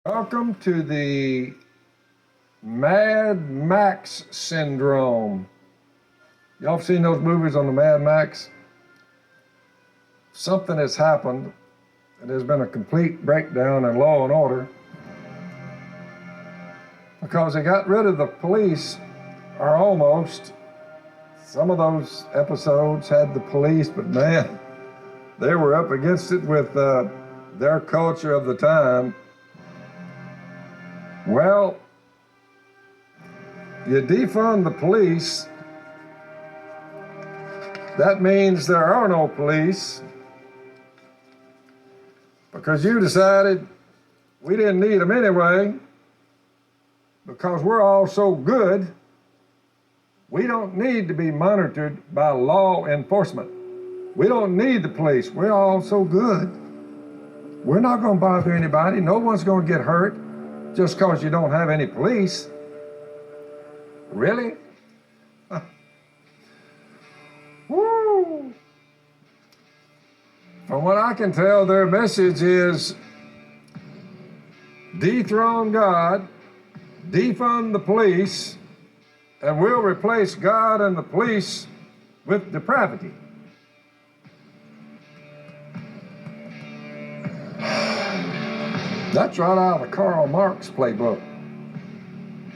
Welcome to the Mad Max syndrome. Y'all have seen those movies on the Mad Max? Something has happened, and there's been a complete breakdown in law and order because they got rid of the police, or almost. Some of those episodes had the police, but man, they were up against it with their culture of the time. Well, you defund the police, that means there are no police because you decided we didn't need them anyway because we're all so good, we don't need to be monitored by law enforcement. We don't need the police. We're all so good. We're not going to bother anybody. No one's going to get hurt just because you don't have any police. Really? Woo! From what I can tell, their message is dethrone God, defund the police, and we'll replace God and the police with depravity. That's right out of Karl Marx playbook.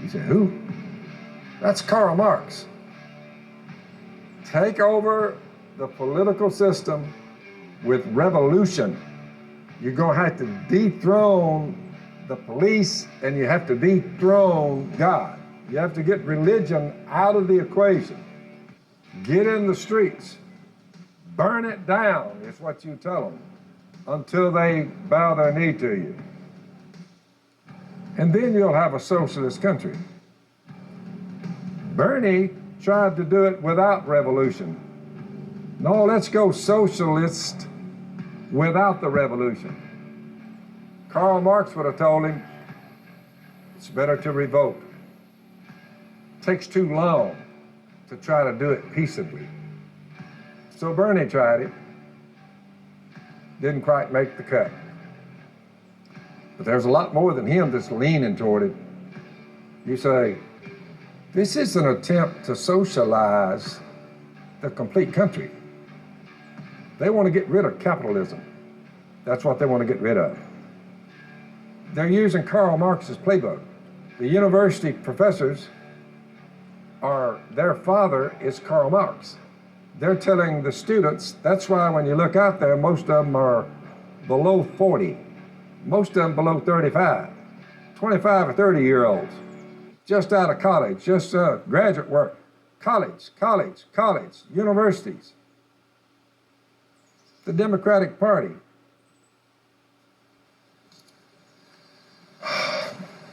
You say, who? That's Karl Marx. Take over the political system with revolution. You're going to have to dethrone the police, and you have to dethrone God. You have to get religion out of the equation. Get in the streets. Burn it down, is what you tell them, until they bow their knee to you. And then you'll have a socialist country. Bernie tried to do it without revolution. No, let's go socialist without the revolution. Karl Marx would have told him, it's better to revolt. It takes too long to try to do it peaceably. So Bernie tried it. Didn't quite make the cut. But there's a lot more than him that's leaning toward it. You say, this is an attempt to socialize the complete country. They want to get rid of capitalism. That's what they want to get rid of. They're using Karl Marx's playbook. The university professors their father is Karl Marx. They're telling the students, that's why when you look out there, most of them are below 40. Most of them below 35, 25 or 30-year-olds, just out of college, just graduate work, college, universities. The Democratic Party.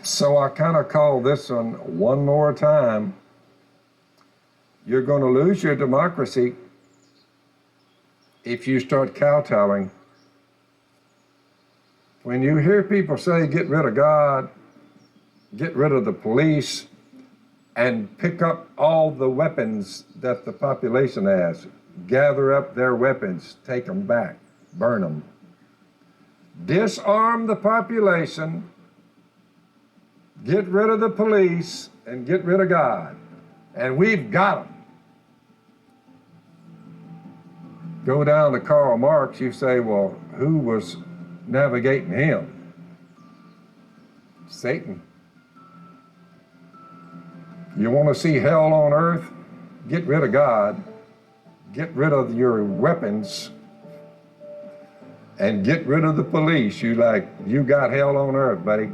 So I kind of call this one more time. You're going to lose your democracy if you start kowtowing. When you hear people say, get rid of God, get rid of the police, and pick up all the weapons that the population has, gather up their weapons, take them back, burn them. Disarm the population, get rid of the police, and get rid of God. And we've got them. Go down to Karl Marx, you say, well, who was navigating him? Satan. You want to see hell on earth? Get rid of God, get rid of your weapons, and get rid of the police. You got hell on earth, buddy.